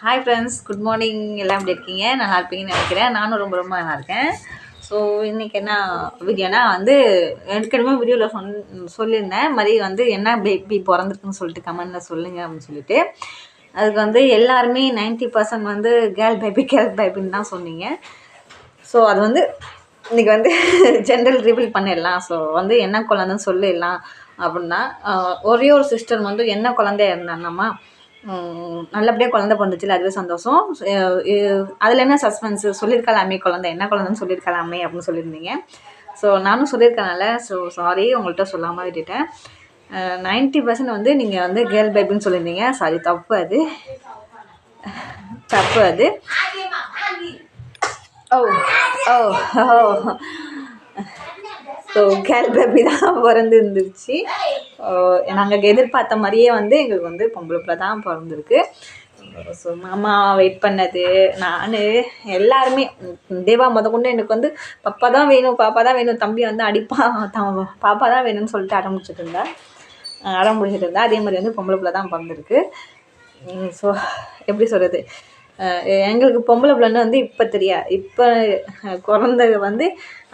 Hi friends, good morning. எல்லாம் எப்படி இருக்கீங்க? நல்லா இருப்பீங்கன்னு நினைக்கிறேன். நானும் ரொம்ப ரொம்ப நல்லா இருக்கேன். ஸோ இன்றைக்கி என்ன வீடியோனா வந்து ஏற்கனவே வீடியோவில் சொல்லியிருந்தேன் மாதிரி வந்து என்ன பேபி பிறந்திருக்குன்னு சொல்லிட்டு கமெண்டில் சொல்லுங்கள் அப்படின்னு சொல்லிட்டு. அதுக்கு வந்து எல்லாருமே 90% வந்து கேர்ள் பேபின்னு தான் சொன்னீங்க. ஸோ அது வந்து இன்றைக்கி வந்து ஜென்ரல் ரிவீல் பண்ணிடலாம். ஸோ வந்து என்ன குழந்தைன்னு சொல்லிடலாம் அப்படின்னா, ஒரே ஒரு சிஸ்டர் வந்து என்ன குழந்தையா இருந்தாங்கம்மா, நல்லபடியாக குழந்தை பிறந்துச்சுல, அதுவே சந்தோஷம். அதில் என்ன சஸ்பென்ஸு, சொல்லியிருக்கலாமே குழந்தை என்ன குழந்தைன்னு சொல்லியிருக்கலாமே அப்படின்னு சொல்லியிருந்தீங்க. ஸோ நானும் சொல்லியிருக்கனால ஸோ சாரி, உங்கள்கிட்ட சொல்லாமல் விட்டுட்டேன். 90% வந்து நீங்கள் வந்து கேர்ள் பேபின்னு சொல்லியிருந்தீங்க. சாரி, தப்பு அது. ஓ ஓ ஓ ஸோ கேர்ள் பேபி தான் பிறந்து இருந்துச்சு. நாங்கள் எதிர்பார்த்த மாதிரியே வந்து எங்களுக்கு வந்து பொம்பளை பிள்ளை தான் பிறந்திருக்கு. ஸோ மாமா வெயிட் பண்ணது, நான் எல்லாருமே, தேவா கொண்டு எனக்கு வந்து பாப்பா தான் வேணும், தம்பி வந்து அடிப்பான், பாப்பா தான் வேணும்னு சொல்லிட்டு அடம் பிடிச்சிட்டு இருந்தா. அதே மாதிரி வந்து பொம்பளை பிள்ளை தான் பிறந்திருக்கு. ஸோ எப்படி சொல்கிறது, எங்களுக்கு பொம்பளை பிள்ளைன்னு வந்து இப்போ குழந்தை வந்து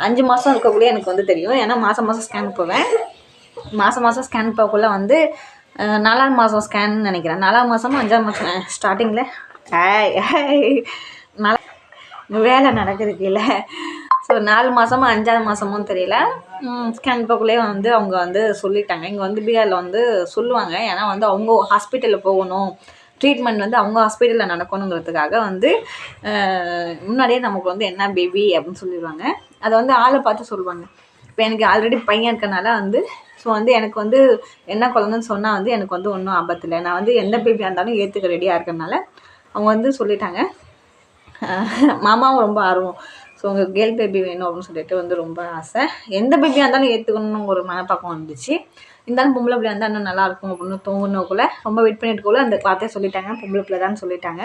5 மாதம் இருக்கக்குள்ளே எனக்கு வந்து தெரியும். ஏன்னா மாதம் ஸ்கேன் போவேன். மாதம் ஸ்கேன் போகக்குள்ளே வந்து 4ஆம் மாதம் ஸ்கேன் நினைக்கிறேன். 4ஆம் மாதமும் 5ஆம் மாதம் ஸ்டார்டிங்கில் வேலை நடக்குதுக்கு இல்லை. ஸோ 4 மாதமும் 5ஆம் மாதமும் தெரியல, ஸ்கேன் போகக்குள்ளே வந்து அவங்க வந்து சொல்லிட்டாங்க. இங்கே வந்து பீகாரில் வந்து சொல்லுவாங்க. ஏன்னா வந்து அவங்க ஹாஸ்பிட்டலில் போகணும், ட்ரீட்மெண்ட் வந்து அவங்க ஹாஸ்பிட்டலில் நடக்கணுங்கிறதுக்காக வந்து முன்னாடியே நமக்கு வந்து என்ன பேபி அப்படின்னு சொல்லிடுவாங்க. அதை வந்து ஆளை பார்த்து சொல்லுவாங்க. இப்போ எனக்கு ஆல்ரெடி பையன் இருக்கனால வந்து ஸோ வந்து எனக்கு வந்து என்ன குழந்தைன்னு சொன்னால் வந்து எனக்கு வந்து ஒன்றும் ஆபத்தில், நான் வந்து எந்த பேபியாக இருந்தாலும் ஏற்றுக்க ரெடியாக இருக்கனால அவங்க வந்து சொல்லிட்டாங்க. மாமாவும் ரொம்ப ஆர்வம். ஸோ உங்களுக்கு கேர்ள் பேபி வேணும் அப்படின்னு சொல்லிட்டு வந்து ரொம்ப ஆசை. எந்த பேபியாக இருந்தாலும் ஏற்றுக்கணும்னு ஒரு மனப்பக்கம் வந்துச்சு. இருந்தாலும் பொம்பளை பிள்ளை இருந்தால் இன்னும் நல்லாயிருக்கும் அப்படின்னு தோணுக்குள்ளே ரொம்ப வெயிட் பண்ணிட்டுக்குள்ளே அந்த வார்த்தையை சொல்லிட்டாங்க, பொம்பளை பிள்ளை தான் சொல்லிட்டாங்க.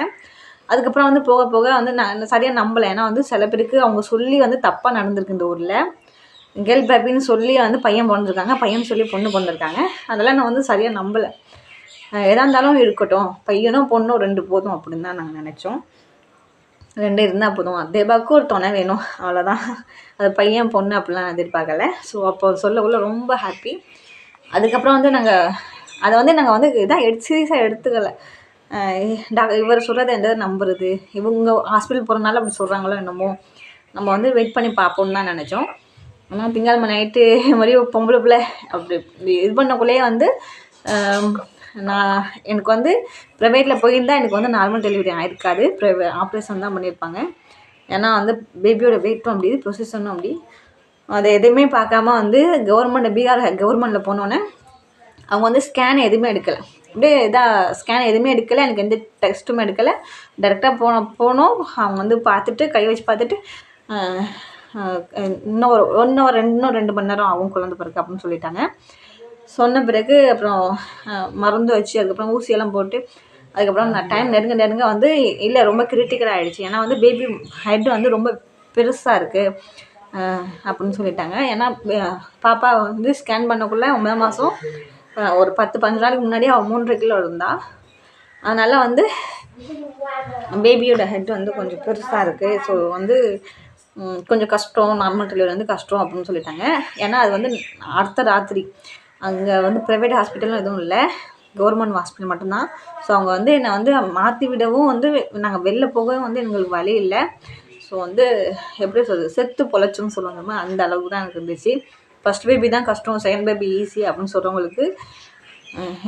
அதுக்கப்புறம் வந்து போக போக வந்து நான் சரியாக நம்பலை. ஏன்னா வந்து சில பேருக்கு அவங்க சொல்லி வந்து தப்பாக நடந்திருக்கு. இந்த ஊரில் கேர்ள் பேபின்னு சொல்லி வந்து பையன் பிறந்திருக்காங்க, பையன் சொல்லி பொண்ணு பிறந்திருக்காங்க. அதெல்லாம் நான் வந்து சரியாக நம்பலை. எதாக இருந்தாலும் இருக்கட்டும், பையனும் பொண்ணும் 2 போதும் அப்படின்னு தான் நாங்கள் நினச்சோம். 2 இருந்தால் போதும், தேபாவுக்கு ஒரு துணை வேணும், அவ்வளோதான். அது பையன் பொண்ணு அப்படிலாம் எதிர்பார்க்கலை. ஸோ அப்போ சொல்லக்குள்ள ரொம்ப ஹாப்பி. அதுக்கப்புறம் வந்து நாங்கள் அதை வந்து இதாக சீரியஸாக எடுத்துக்கலை. இவர் சொல்கிறத எந்த நம்புறது, இவங்க ஹாஸ்பிட்டல் போகிறனால அப்படி சொல்கிறாங்களோ என்னமோ, நம்ம வந்து வெயிட் பண்ணி பார்ப்போம்னு தான் நினச்சோம். ஆனால் திங்கள்கிழமை நைட்டு மாதிரி பொம்பளை பிள்ளை அப்படி இது பண்ணக்குள்ளேயே வந்து எனக்கு வந்து ப்ரைவேட்டில் போயிருந்தால் எனக்கு வந்து நார்மல் டெலிவரி ஆகிருக்காது, ஆப்ரேஷன் தான் பண்ணியிருப்பாங்க. ஏன்னா வந்து பேபியோட வெயிட்டும் அப்படி, ப்ரொசீஜரும் அப்படி. அதை எதுவுமே பார்க்காம வந்து பீகார் கவர்மெண்ட்டில் போனோன்னே அவங்க வந்து ஸ்கேன் எதுவுமே எடுக்கலை. அப்படியே ஸ்கேன் எதுவுமே எடுக்கலை, எனக்கு எந்த டெஸ்ட்டுமே எடுக்கலை. டேரெக்டாக போனோம். அவங்க வந்து பார்த்துட்டு கை வச்சு பார்த்துட்டு இன்னும் 2 மணி நேரம் ஆகும் குழந்தை பிறகு அப்படின்னு சொல்லிட்டாங்க. சொன்ன பிறகு அப்புறம் மருந்து வச்சு அதுக்கப்புறம் ஊசியெல்லாம் போட்டு அதுக்கப்புறம் டைம் நெருங்க வந்து இல்லை ரொம்ப கிரிட்டிக்கலாக ஆகிடுச்சு. ஏன்னா வந்து பேபி ஹெட் வந்து ரொம்ப பெருசாக இருக்குது அப்படின்னு சொல்லிட்டாங்க. ஏன்னா பாப்பா வந்து ஸ்கேன் பண்ணக்குள்ளே 9ஆம் மாதம் ஒரு 10-15 நாளைக்கு முன்னாடியே அவள் 3.5 கிலோ இருந்தா. அதனால் வந்து பேபியோட ஹெட் வந்து கொஞ்சம் பெருசாக இருக்குது. ஸோ வந்து கொஞ்சம் கஷ்டம், நார்மல் டெலிவரி வந்து கஷ்டம் அப்படின்னு சொல்லிட்டாங்க. ஏன்னா அது வந்து அடுத்த ராத்திரி அங்கே வந்து ப்ரைவேட் ஹாஸ்பிட்டலும் எதுவும் இல்லை, கவர்மெண்ட் ஹாஸ்பிட்டல் மட்டும்தான். ஸோ அவங்க வந்து என்னை வந்து மாற்றி விடவும் வந்து நாங்கள் வெளில போகவும் வந்து எங்களுக்கு வழி இல்லை. ஸோ வந்து எப்படி சொல்கிறது, செத்து பொழைச்சுன்னு சொல்லுவாங்க, அந்த அளவுக்கு தான் எனக்கு இருந்துச்சு. ஃபஸ்ட் பேபி தான் கஷ்டம், செகண்ட் பேபி ஈஸி அப்படின்னு சொல்கிறவங்களுக்கு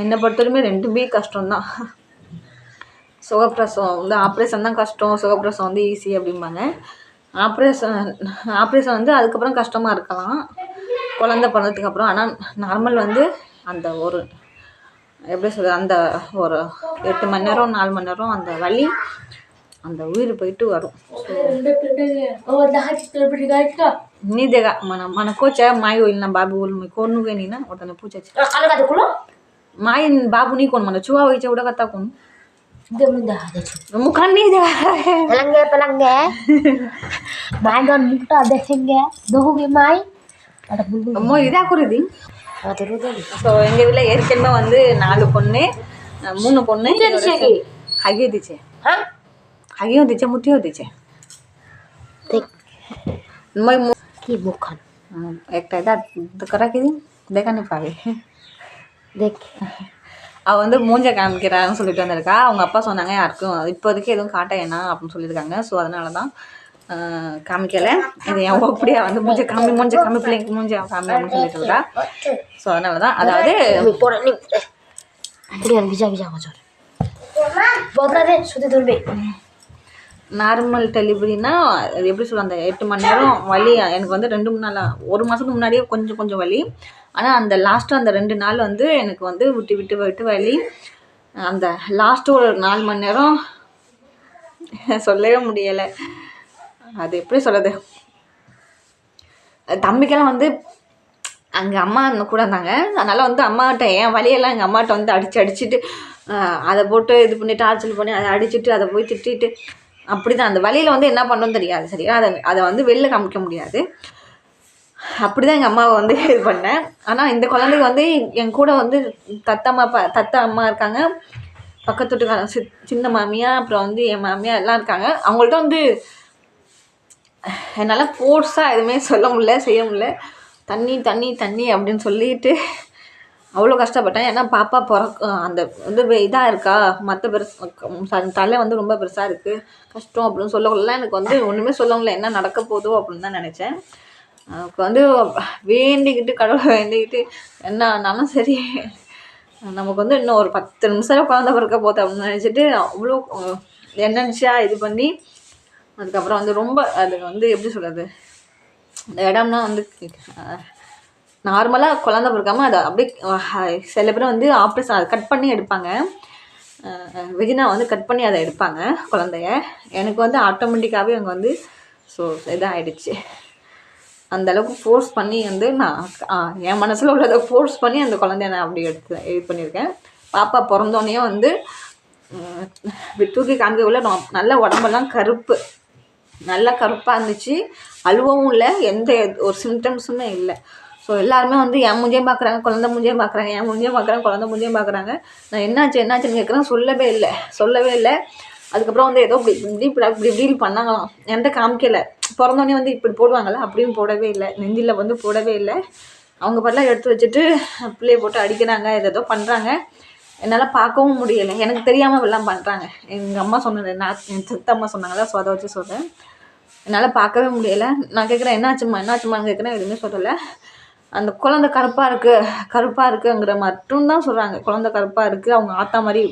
என்னை பொறுத்தவரைக்குமே 2மே கஷ்டம்தான். சுகப்பிரசவம் வந்து ஆப்ரேஷன் தான் கஷ்டம், சுகப்பிரசவம் வந்து ஈஸி அப்படிம்பாங்க. ஆப்ரேஷன் வந்து அதுக்கப்புறம் கஷ்டமாக இருக்கலாம் குழந்தை பிறந்ததுக்கு அப்புறம். ஆனால் நார்மல் வந்து அந்த ஒரு எப்படி சொல்கிறது, அந்த ஒரு 8 மணி நேரம் 4 மணி நேரம் அந்த வலி, அந்த உயிர் போயிட்டு வரும். நீ தேगा మన కోచ మాయ వెళ్ళిన బాబు कोणनुगे नी ना ओतने पूछाची माय बाबू नी कोण मला चुवा व्हायच्या एवढा कथा कोण मुखान नहीं दे पलंगे माय गन मुक्ता देखेंगे दोगे माय அம்மா இதா குருதி. ஸோ எங்கள் வீட்டில் ஏற்கனவே வந்து 4 பொண்ணு 3 பொண்ணு, হাগিয়ে দিছে হ্যাঁ হাগিয়েও দিছে মুতিও দিছে দেখ মই কি মুখখান একটা এটা করা কি দেখা நீ பாரு দেখ அவள் வந்து மூஞ்ச காமிக்கிறான்னு சொல்லிட்டு வந்திருக்கா. அவங்க அப்பா சொன்னாங்க யாருக்கும் இப்போதைக்கு எதுவும் காட்ட வேணாம் அப்படின்னு சொல்லியிருக்காங்க. ஸோ அதனால தான் காமிக்கலை. இது என் அப்படியே வந்து மூஞ்ச காமி பிள்ளைங்க மூஞ்ச காமி அப்படின்னு சொல்லிட்டு இருக்கா. ஸோ அதனால தான் அதாவது நார்மல் டெலிவரினா அது எப்படி சொல்ல, அந்த 8 மணி நேரம் வலி எனக்கு வந்து 2 நாளாக 1 மாதத்துக்கு முன்னாடியே கொஞ்சம் வலி. ஆனால் அந்த லாஸ்ட்டு அந்த 2 நாள் வந்து எனக்கு வந்து விட்டு வலி. அந்த லாஸ்ட்டு ஒரு 4 மணி நேரம் சொல்லவே முடியலை. அது எப்படி சொல்கிறது, தம்பிக்கெல்லாம் வந்து அங்கே அம்மா கூட இருந்தாங்க. அதனால் வந்து அம்மாட்ட என் வலியெல்லாம் எங்கள் அம்மாட்ட வந்து அடிச்சுட்டு அதை போட்டு இது பண்ணி டார்ச்சல் பண்ணி அதை அடிச்சுட்டு அதை போய் திட்டிட்டு அப்படி தான் அந்த வலியில் வந்து என்ன பண்ணணும்னு தெரியாது. சரியா, அதை வந்து வெளில காமிக்க முடியாது. அப்படி தான் எங்கள் அம்மாவை வந்து இது பண்ணேன். ஆனால் இந்த குழந்தைக்கு வந்து என் கூட வந்து தத்த அம்மா இருக்காங்க, பக்கத்து வீட்டுக்காரங்க சின்ன மாமியா, அப்புறம் வந்து என் மாமியா எல்லாம் இருக்காங்க. அவங்கள்ட்ட வந்து என்னால் ஃபோர்ஸாக எதுவுமே சொல்ல முடியல, செய்ய முடியல. தண்ணி அப்படின்னு சொல்லிட்டு அவ்வளோ கஷ்டப்பட்டேன். ஏன்னா பாப்பா அந்த வந்து இதாக இருக்கா, மற்ற தலை வந்து ரொம்ப பெருசாக இருக்குது, கஷ்டம் அப்படின்னு சொல்லக்குள்ள எனக்கு வந்து ஒன்றுமே சொல்ல முடியல. என்ன நடக்க போதோ அப்படின்னு தான் நினச்சேன். இப்போ வந்து வேண்டிக்கிட்டு கடவுளை வேண்டிக்கிட்டு என்ன ஆனாலும் சரி, நமக்கு வந்து இன்னும் ஒரு 10 நிமிஷம் குழந்தை பிறக்க போகுது அப்படின்னு நினச்சிட்டு அவ்வளோ என்னன்னுச்சா இது பண்ணி அதுக்கப்புறம் வந்து ரொம்ப அது வந்து எப்படி சொல்கிறது, இந்த இடம்னா வந்து நார்மலாக குழந்தை பிறக்காமல் அதை அப்படியே சில பேர் வந்து ஆப்ரேஷன் அதை கட் பண்ணி எடுப்பாங்க. வெஜினா வந்து கட் பண்ணி அதை எடுப்பாங்க குழந்தைய. எனக்கு வந்து ஆட்டோமேட்டிக்காகவே அங்கே வந்து ஸோ இதாகிடுச்சு. அந்தளவுக்கு ஃபோர்ஸ் பண்ணி வந்து நான் என் மனசில் உள்ளதை ஃபோர்ஸ் பண்ணி அந்த குழந்தைய நான் அப்படி இது பண்ணியிருக்கேன். பாப்பா பிறந்தோடனே வந்து தூக்கி காமிக்கக்குள்ள நல்ல உடம்பெல்லாம் நல்லா கருப்பாக இருந்துச்சு. அழுவவும் இல்லை, எந்த ஒரு சிம்டம்ஸுமே இல்லை. ஸோ எல்லாருமே வந்து என் மூஞ்சியும் பார்க்குறாங்க, குழந்தை மூஞ்சியும் பார்க்குறாங்க, என் மூஞ்சியும் பார்க்குறாங்க, குழந்தை மூஞ்சியும் பார்க்குறாங்க. நான் என்னாச்சுன்னு கேட்குறேன், சொல்லவே இல்லை. அதுக்கப்புறம் வந்து ஏதோ இப்படி பண்ணாங்களாம், என்கிட்ட காமிக்கலை. பிறந்தோடனே வந்து இப்படி போடுவாங்கள்ல, அப்படியும் போடவே இல்லை, நெஞ்சில் வந்து போடவே இல்லை. அவங்க பாட்டெலாம் எடுத்து வச்சுட்டு பிள்ளையை போட்டு அடிக்கிறாங்க, ஏதோ பண்ணுறாங்க. என்னால் பார்க்கவும் முடியலை, எனக்கு தெரியாமல் எல்லாம் பண்ணுறாங்க. எங்கள் அம்மா சொன்னது, என் சித்த அம்மா சொன்னாங்களா, ஸோ அதை வச்சு சொல்கிறேன். என்னால் பார்க்கவே முடியலை. நான் கேட்குறேன் என்னாச்சும்மான்னு கேட்குறேன், எதுவுமே சொல்லலை. அந்த குழந்தை கருப்பாக இருக்குங்கிற மட்டும்தான் சொல்கிறாங்க. குழந்தை கருப்பாக இருக்குது, அவங்க ஆத்தா மாதிரி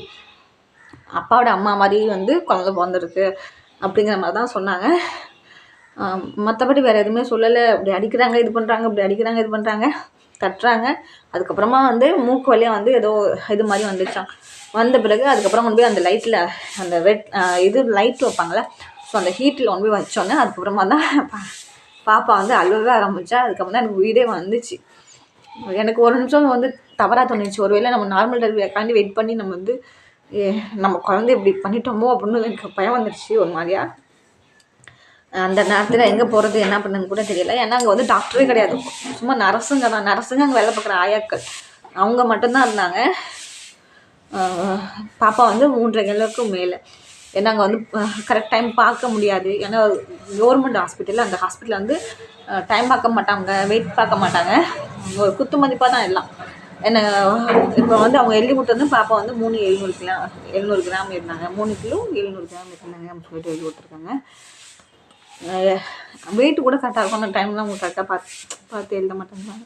அப்பாவோட அம்மா மாதிரி வந்து குழந்தை பிறந்திருக்கு அப்படிங்கிற மாதிரி தான் சொன்னாங்க. மற்றபடி வேறு எதுவுமே சொல்லலை. இப்படி அடிக்கிறாங்க இது பண்ணுறாங்க தட்டுறாங்க. அதுக்கப்புறமா வந்து மூக்கு வழியாக வந்து ஏதோ இது மாதிரி வந்துச்சான். வந்த பிறகு அதுக்கப்புறம் கொண்டு போய் அந்த லைட்டில் அந்த இது லைட் வைப்பாங்களே, ஸோ அந்த ஹீட்டில் கொண்டு போய் வச்சோன்னே அதுக்கப்புறமா தான் பாப்பா வந்து அழுவவே ஆரம்பித்தா. அதுக்கப்புறம் தான் எனக்கு உயிரே வந்துச்சு. எனக்கு ஒரு நிமிஷம் வந்து தவறாக தோணுச்சு, ஒருவேளை நம்ம நார்மல் டெலிவரிக்காண்டி வெயிட் பண்ணி நம்ம வந்து நம்ம குழந்தை இப்படி பண்ணிட்டோமோ அப்படின்னு எனக்கு பயம் வந்துடுச்சு ஒரு மாதிரியா. அந்த நேரத்தில் எங்கே போகிறது என்ன பண்ணுன்னு கூட தெரியல. ஏன்னா அங்கே வந்து டாக்டரே கிடையாது, சும்மா நர்ஸுங்க அங்கே வேலை பார்க்குற ஆயாக்கள் அவங்க மட்டும்தான் இருந்தாங்க. பாப்பா வந்து 3.5 கிலோவுக்கும் மேலே. ஏன்னா அங்கே வந்து கரெக்ட் டைம் பார்க்க முடியாது. ஏன்னா கவர்மெண்ட் ஹாஸ்பிட்டலில், அந்த ஹாஸ்பிட்டலில் வந்து டைம் பார்க்க மாட்டாங்க, வெயிட் பார்க்க மாட்டாங்க, ஒரு குத்து மதிப்பாக தான் எல்லாம். என்ன இப்போ வந்து அவங்க எழுதி கொடுத்தது பாப்பா வந்து 700 கிராம் இருந்தாங்க, 3 கிலோ 700 கிராம் இருந்தாங்க அப்படின்னு சொல்லிட்டு எழுதி கொடுத்துருக்காங்க. வெயிட் கூட கரெக்டாக இருக்கும், அந்த டைம்லாம் அவங்க கரெக்டாக பார்த்து எழுத மாட்டாங்க.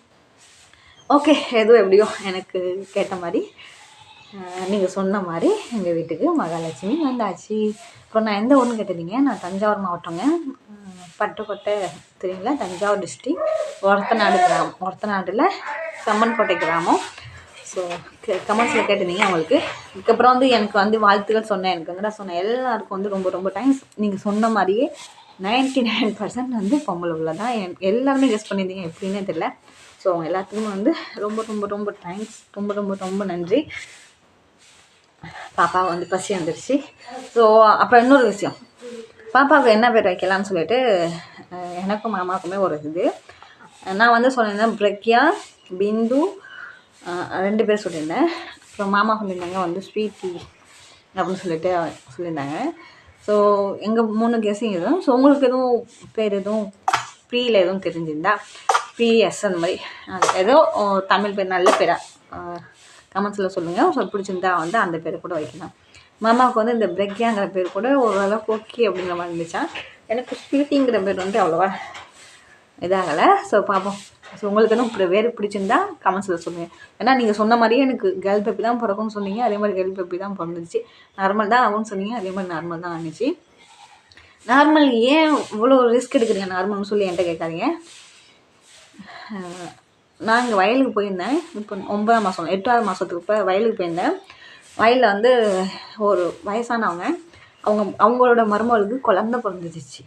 ஓகே, எதுவும் எப்படியோ எனக்கு கேட்ட மாதிரி நீங்கள் சொன்ன மாதிரி எங்கள் வீட்டுக்கு மகாலட்சுமி வந்தாச்சு. அப்புறம் நான் எந்த ஊர்னு கேட்டிருந்தீங்க, நான் தஞ்சாவூர் மாவட்டங்க, பட்டுக்கோட்டை தெரியுங்களா, தஞ்சாவூர் டிஸ்ட்ரிக், ஒரத்தநாடில் சம்மன்கோட்டை கிராமம். ஸோ கமெண்ட்ஸில் கேட்டிருந்தீங்க அவங்களுக்கு. இதுக்கப்புறம் வந்து எனக்கு வந்து வாழ்த்துக்கள் சொன்னேன், எனக்கு சொன்னேன் எல்லாருக்கும் வந்து ரொம்ப ரொம்ப தேங்க்ஸ். நீங்கள் சொன்ன மாதிரியே 99% வந்து பொம்பளை உள்ள தான் எல்லாருமே கெஸ் பண்ணியிருந்தீங்க, எப்படின்னே தெரியல. ஸோ அவங்க எல்லாத்துக்குமே வந்து ரொம்ப ரொம்ப ரொம்ப தேங்க்ஸ், ரொம்ப ரொம்ப ரொம்ப நன்றி. பாப்பா வந்து பசி வந்துடுச்சு. ஸோ அப்புறம் இன்னொரு விஷயம், பாப்பாவுக்கு என்ன பேர் வைக்கலான்னு சொல்லிட்டு எனக்கும் மாமாவுக்குமே ஒரு இது நான் வந்து சொல்லியிருந்தேன், பிரக்யா, பிந்து 2 பேர் சொல்லியிருந்தேன். அப்புறம் மாமா சொல்லியிருந்தாங்க வந்து ஸ்வீட்டி அப்படின்னு சொல்லிட்டு சொல்லியிருந்தாங்க. ஸோ எங்கள் 3 கெஸ்ஸிங் எதுவும். ஸோ உங்களுக்கு எதுவும் பேர் எதுவும் ப்ரீயில் எதுவும் தெரிஞ்சிருந்தா பிஎஸ் அந்த மாதிரி ஏதோ தமிழ் பேர் நல்ல பேராக கமெண்ட்ஸில் சொல்லுங்கள். ஸோ பிடிச்சிருந்தா வந்து அந்த பேரை கூட வைக்கலாம். மாமாவுக்கு வந்து இந்த பிரெக்கியாங்கிற பேர் கூட ஓரளவுக்கு ஓகே அப்படிங்கிற மாதிரி இருந்துச்சா. எனக்கு ஸ்வீட்டிங்கிற பேர் வந்து அவ்வளோவா இதாகலை. ஸோ பார்ப்போம். ஸோ உங்களுக்கு எதுவும் வேறு பிடிச்சிருந்தா கமெண்ட்ஸில் சொல்லுங்கள். ஏன்னா நீங்கள் சொன்ன மாதிரியே எனக்கு கேர்ள் பேபி தான் பிறக்கும்னு சொன்னீங்க. அதே மாதிரி கேர்ள் பேபி தான் பிறந்துச்சு. நார்மல் தான் ஆகும்னு சொன்னீங்க. அதே மாதிரி நார்மல் தான் ஆனிச்சு. நார்மல் ஏன் இவ்வளோ ரிஸ்க் எடுக்கிறீங்க நார்மல்னு சொல்லி என்கிட்ட கேட்காதீங்க. நான் இங்கே வயலுக்கு போயிருந்தேன். இப்போ 9ஆம் மாதம் 8ஆவது மாதத்துக்கு இப்போ வயலுக்கு போயிருந்தேன். வயலில் வந்து ஒரு வயசானவங்க அவங்களோட மருமகளுக்கு குழந்த பிறந்துச்சு.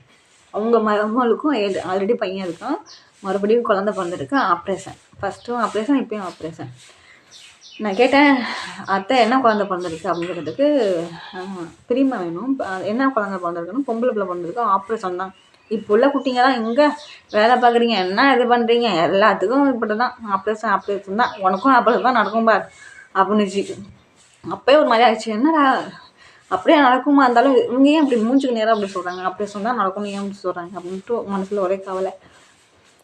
அவங்க மருமகளுக்கும் ஆல்ரெடி பையன் இருக்கான். மறுபடியும் குழந்த பிறந்திருக்கு. ஆப்ரேஷன், ஃபஸ்ட்டும் ஆப்ரேஷன், இப்போயும் ஆப்ரேஷன். நான் கேட்டேன், அத்தை என்ன குழந்த பிறந்திருக்கு அப்படிங்கிறதுக்கு பிரிமை வேணும். என்ன குழந்த பிறந்திருக்குன்னு பொம்பளை பிள்ளை பிறந்திருக்கு, ஆப்ரேஷன் தான். இப்போ உள்ள குட்டிங்கெல்லாம் எங்கே வேலை பார்க்குறீங்க, என்ன இது பண்ணுறீங்க, எல்லாத்துக்கும் இப்படி தான் ஆப்ரேஷன் தான், உனக்கும் ஆப்ரேஷன் தான் நடக்கும் பார் அப்படின்னுச்சு. அப்போயே ஒரு மாதிரி ஆயிடுச்சு. என்னடா அப்படியே நடக்குமா இருந்தாலும் இவங்க ஏன் இப்படி மூஞ்சுக்கு நேரம் அப்படி சொல்கிறாங்க, ஆப்ரேஷன் தான் நடக்கும்னு ஏன் அப்படி சொல்கிறாங்க அப்படின்ட்டு மனசில் ஒரே கவலை.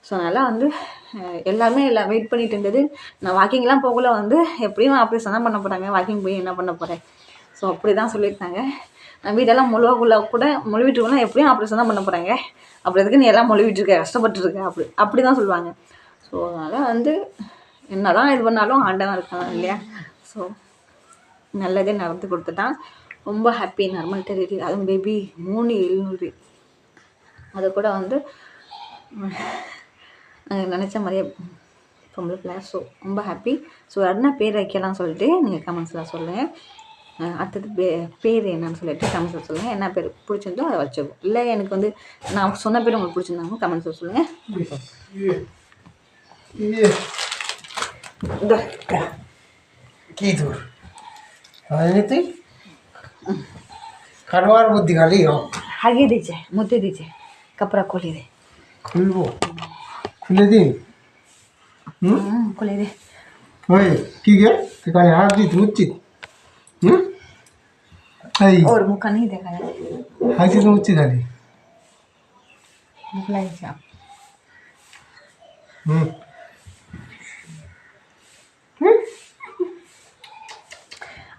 ஸோ அதனால் வந்து எல்லாமே வெயிட் பண்ணிட்டு இருந்தது. நான் வாக்கிங்லாம் போகல வந்து எப்படியும் ஆப்ரேஷன் தான் பண்ண போகிறாங்க, வாக்கிங் போய் என்ன பண்ண போகிறேன். ஸோ அப்படி தான் சொல்லியிருந்தாங்க. நான் வீடெல்லாம் மொழிவிட்டுருக்கோன்னா எப்படியும் ஆப்ரேஷன் தான் பண்ண போகிறாங்க, அப்படி எதுக்கு நீ எல்லாம் மொழிவிட்டுருக்க, கஷ்டப்பட்டுருக்க அப்படி தான் சொல்லுவாங்க. ஸோ அதனால் வந்து என்ன தான் இது பண்ணாலும் ஆண்டவன் இருக்கலாம் இல்லையா. ஸோ நல்லதே நடந்து கொடுத்துட்டான். ரொம்ப ஹாப்பி. நார்மல் டெலிவரி, அதுவும் பேபி 3,700. அது கூட வந்து நினச்ச மாதிரியே பொம்பளை பிள்ளை. ஸோ ரொம்ப ஹாப்பி. ஸோ என்ன பேர் வைக்கலாம்னு சொல்லிட்டு நீங்கள் கமெண்ட்ஸில் சொல்லுங்கள். அடுத்தது பேர் என்னன்னு சொல்லிட்டு கமெண்ட்ஸில் சொல்லுங்கள். என்ன பேர் பிடிச்சிருந்தோ அதை வச்சுக்கோம். இல்லை எனக்கு வந்து நான் சொன்ன பேர் உங்களுக்கு பிடிச்சிருந்தாங்க கமெண்ட்ஸில் சொல்லுங்கள். কি তোর তুই খানোয়ার বুদ্ধি খালি হাগিয়ে দিয়েছে, মুতে দিয়েছে, কাপড়া খুলে দে। খুলবো, খুলে দিন। খুলে দে। ওই কি গে তুই কানে হাত দিতে উচিত? এই ওর মুখা নেই দেখা যায়, হাত দিতে উচিত খালি মুখ লাগছে।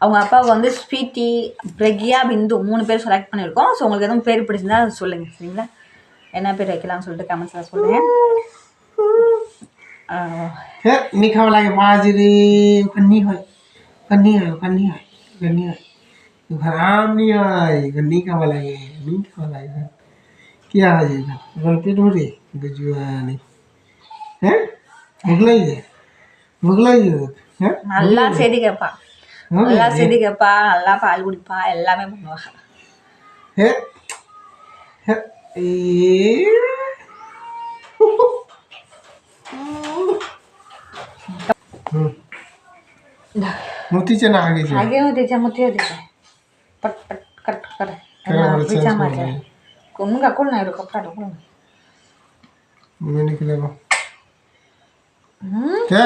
அவங்க அப்பாவுக்கு வந்து ஸ்வீட்டி, பிரக்யா, பிந்து 3 பேர் செலக்ட் பண்ணியிருக்கோம். ஸோ உங்களுக்கு எதுவும் பேர் பிடிச்சிருந்தா சொல்லுங்கள் சரிங்களா. என்ன பேர் வைக்கலாம்னு சொல்லிட்டு கமெண்ட்ஸில் சொல்லுங்கள். নি খাওয়া লাগে বাজরে ওখানে হয়, ওখানে হয়, ওখানে হয়, ওখানে হয়, ওখানে আম নিয়ে হয়, ওখানে খাওয়া লাগে, নি খাওয়া লাগে। কি আছে এখানে পেট ভরে গজুয়ানি? হ্যাঁ ভোগ লাগে হ্যাঁ। நல்லா செய்தி கேட்பா, நல்லா செய்தி கேட்பா, நல்லா பால் குடிப்பா, எல்லாமே பண்ணுவா. मोतीचे ना आगे होतीच्या मोती होतीच्या पट पट कट कर पिचा माझ्या कोण काकून नाही रो कपडा टाकून मैं निकलेगा क्या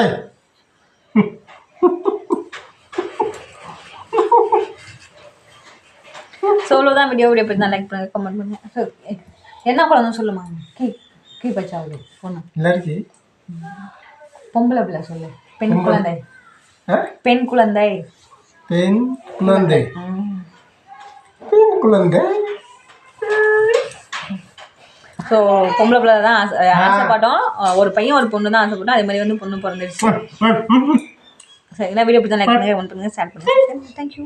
தான் வீடியோ பற்றி லைக் பண்ணுங்க, கமெண்ட் பண்ணுங்க. என்ன குழந்தைன்னு சொல்லுமா? கீ பச்சாவுது பொண்ணு लड़की பொம்பளை பிள்ளை சொல்லு. பெண் குழந்தை, பெண் குழந்தை, பெண் குழந்தை, பெண் குழந்தை. ஸோ பொம்பளை பிள்ளை தான் ஆசைப்பட்டோம். ஒரு பையன் ஒரு பொண்ணு தான் ஆசைப்பட்டோம். அதே மாதிரி வந்து பொண்ணு பிறந்துருச்சு. சரி, எல்லா வீடியோ பற்றி லைக் பண்ணுங்க, கமெண்ட் பண்ணுங்க, ஷேர் பண்ணுங்க. தேங்க்யூ.